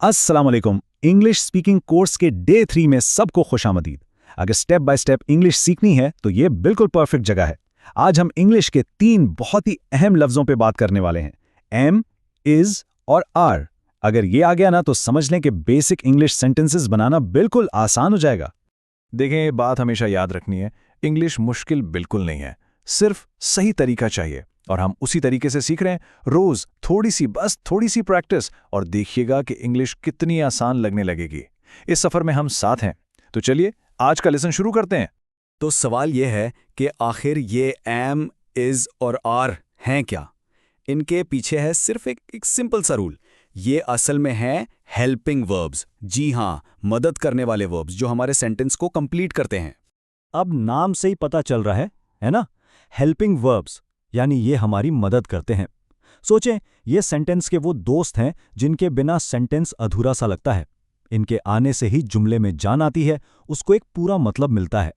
अस्सलाम वालेकुम। English speaking course के डे 3 में सबको खुशामदीद। अगर स्टेप बाय स्टेप इंग्लिश सीखनी है तो ये बिल्कुल परफेक्ट जगह है। आज हम इंग्लिश के 3 बहुत ही अहम लफ्जों पे बात करने वाले हैं, एम, इज और आर। अगर ये आ गया ना तो समझ लें कि बेसिक इंग्लिश सेंटेंसेस बनाना बिल्कुल आसान हो जाएगा। देखें, ये बात हमेशा याद रखनी है, इंग्लिश मुश्किल बिल्कुल नहीं है, सिर्फ सही तरीका चाहिए और हम उसी तरीके से सीख रहे हैं। रोज बस थोड़ी सी प्रैक्टिस और देखिएगा कि इंग्लिश कितनी आसान लगने लगेगी। इस सफर में हम साथ हैं, तो चलिए आज का लेसन शुरू करते हैं। तो सवाल यह है कि आखिर ये एम, इज और आर हैं क्या? इनके पीछे है सिर्फ एक सिंपल सा रूल। ये असल में है हेल्पिंग वर्ब्स। जी हाँ, मदद करने वाले वर्ब्स जो हमारे सेंटेंस को कंप्लीट करते हैं। अब नाम से ही पता चल रहा है ना? हेल्पिंग वर्ब्स यानी ये हमारी मदद करते हैं। सोचें, ये सेंटेंस के वो दोस्त हैं जिनके बिना सेंटेंस अधूरा सा लगता है। इनके आने से ही जुमले में जान आती है, उसको एक पूरा मतलब मिलता है।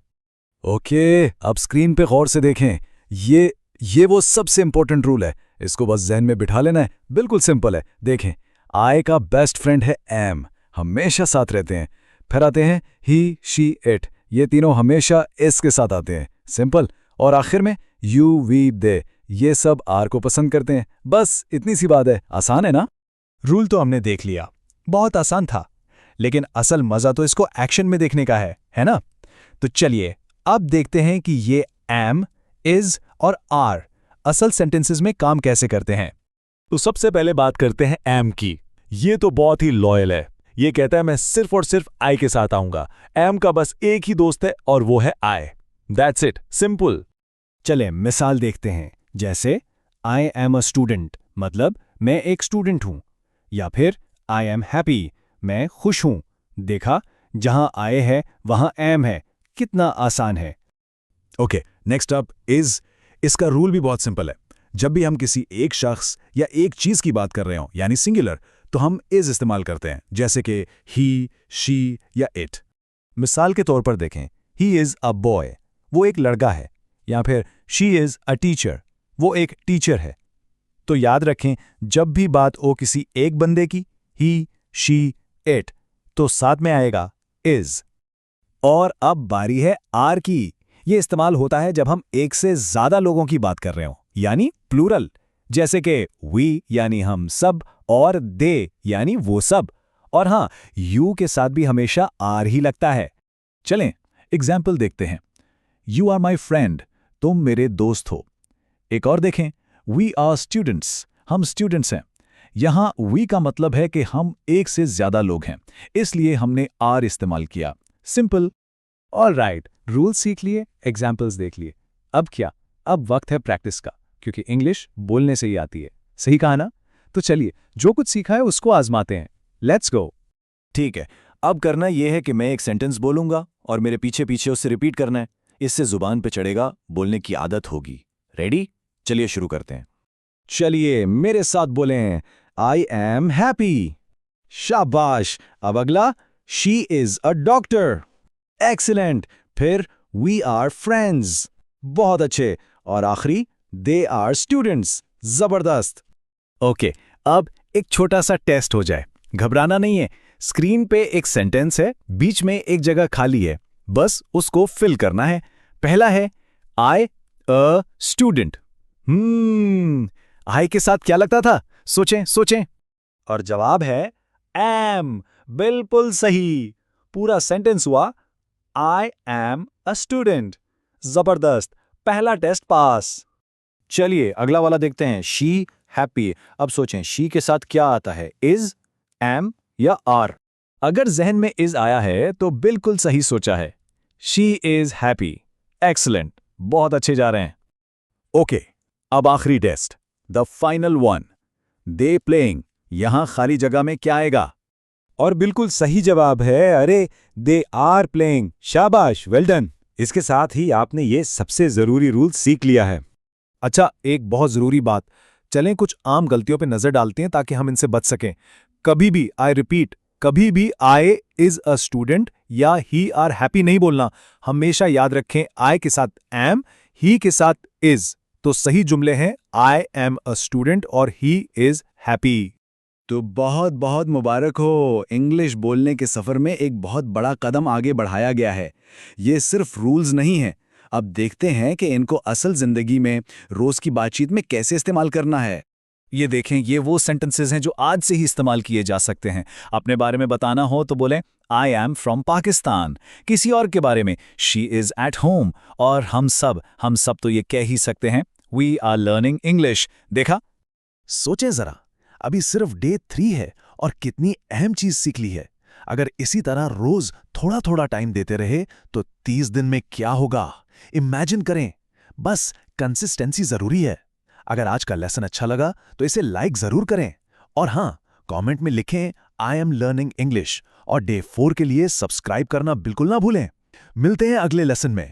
ओके, अब स्क्रीन पे गौर से देखें। ये वो सबसे इंपॉर्टेंट रूल है, इसको बस जहन में बिठा लेना है। बिल्कुल सिंपल है। देखें, आई का बेस्ट फ्रेंड है एम, हमेशा साथ रहते हैं। फिर आते हैं ही, शी, इट, ये तीनों हमेशा एस के साथ आते हैं। सिंपल। और आखिर में यू, वी, दे, ये सब आर को पसंद करते हैं। बस इतनी सी बात है। आसान है ना? रूल तो हमने देख लिया, बहुत आसान था, लेकिन असल मजा तो इसको एक्शन में देखने का है ना? तो चलिए अब देखते हैं कि ये एम, इज और आर असल सेंटेंसेस में काम कैसे करते हैं। तो सबसे पहले बात करते हैं एम की। ये तो बहुत ही लॉयल है। ये कहता है मैं सिर्फ और सिर्फ आई के साथ आऊंगा। एम का बस एक ही दोस्त है और वो है आई। That's it, simple. चलें मिसाल देखते हैं। जैसे आई एम अ स्टूडेंट, मतलब मैं एक स्टूडेंट हूं। या फिर आई एम हैप्पी, मैं खुश हूं। देखा, जहां आई है वहां एम है। कितना आसान है। Okay, next up is. इसका रूल भी बहुत सिंपल है। जब भी हम किसी एक शख्स या एक चीज की बात कर रहे हो यानी सिंगुलर, तो हम इज इस्तेमाल करते हैं, जैसे कि ही, शी या इट। मिसाल के तौर पर देखें, ही इज अ बॉय, वो एक लड़का है। या फिर शी इज अ टीचर, वो एक टीचर है। तो याद रखें, जब भी बात हो किसी एक बंदे की, ही, शी, इट, तो साथ में आएगा इज। और अब बारी है आर की। ये इस्तेमाल होता है जब हम एक से ज्यादा लोगों की बात कर रहे हो, यानी प्लूरल, जैसे कि वी यानी हम सब और दे यानी वो सब। और हाँ, यू के साथ भी हमेशा आर ही लगता है। चलें एग्जाम्पल देखते हैं। यू आर माई फ्रेंड, तुम मेरे दोस्त हो। एक और देखें, वी आर स्टूडेंट्स, हम स्टूडेंट्स हैं। यहां वी का मतलब है कि हम एक से ज्यादा लोग हैं, इसलिए हमने आर इस्तेमाल किया। सिंपल। ऑलराइट, रूल सीख लिए, एग्जाम्पल्स देख लिए। अब क्या? अब वक्त है प्रैक्टिस का, क्योंकि इंग्लिश बोलने से ही आती है। सही कहा ना? तो चलिए, जो कुछ सीखा है उसको आजमाते हैं। Let's go. ठीक है, अब करना यह है कि मैं एक सेंटेंस बोलूंगा और मेरे पीछे पीछे उससे रिपीट करना है। इससे जुबान पे चढ़ेगा, बोलने की आदत होगी। रेडी? चलिए शुरू करते हैं। चलिए मेरे साथ बोलें, आई एम हैप्पी। शाबाश। अब अगला, she is a doctor. Excellent. फिर वी आर फ्रेंड्स। बहुत अच्छे। और आखिरी, दे आर स्टूडेंट्स। जबरदस्त। ओके, अब एक छोटा सा टेस्ट हो जाए। घबराना नहीं है। स्क्रीन पे एक सेंटेंस है, बीच में एक जगह खाली है, बस उसको फिल करना है। पहला है आई अ स्टूडेंट। आई के साथ क्या लगता था? सोचें। और जवाब है एम। बिल्कुल सही। पूरा सेंटेंस हुआ आई एम अ स्टूडेंट। जबरदस्त, पहला टेस्ट पास। चलिए अगला वाला देखते हैं, शी हैप्पी। अब सोचें, शी के साथ क्या आता है, इज, एम या आर? अगर जहन में इज आया है तो बिल्कुल सही सोचा है। She is happy. एक्सलेंट, बहुत अच्छे जा रहे हैं। ओके, अब आखिरी test, the final one. They playing, यहां खाली जगह में क्या आएगा? और बिल्कुल सही जवाब है, अरे दे आर प्लेइंग। शाबाश, वेल डन। इसके साथ ही आपने ये सबसे जरूरी रूल सीख लिया है। अच्छा, एक बहुत जरूरी बात, चलें कुछ आम गलतियों पे नजर डालते हैं ताकि हम इनसे बच सकें। कभी भी, आई रिपीट, कभी भी आई इज अ स्टूडेंट या ही आर हैप्पी नहीं बोलना। हमेशा याद रखें, आई के साथ एम, ही के साथ इज। तो सही जुमले हैं आई एम अ स्टूडेंट और ही इज हैप्पी। तो बहुत बहुत मुबारक हो, इंग्लिश बोलने के सफ़र में एक बहुत बड़ा कदम आगे बढ़ाया गया है। ये सिर्फ रूल्स नहीं हैं, अब देखते हैं कि इनको असल ज़िंदगी में रोज़ की बातचीत में कैसे इस्तेमाल करना है। ये देखें, ये वो सेंटेंसेस हैं जो आज से ही इस्तेमाल किए जा सकते हैं। अपने बारे में बताना हो तो बोलें आई एम फ्रॉम पाकिस्तान। किसी और के बारे में शी इज़ एट होम। और हम सब तो ये कह ही सकते हैं वी आर लर्निंग इंग्लिश। देखा? सोचें जरा, अभी सिर्फ डे 3 है और कितनी अहम चीज सीख ली है। अगर इसी तरह रोज थोड़ा थोड़ा टाइम देते रहे तो 30 दिन में क्या होगा, इमेजिन करें। बस कंसिस्टेंसी जरूरी है। अगर आज का लेसन अच्छा लगा तो इसे लाइक जरूर करें और हाँ, कमेंट में लिखें आई एम लर्निंग इंग्लिश और डे 4 के लिए सब्सक्राइब करना बिल्कुल ना भूलें। मिलते हैं अगले लेसन में।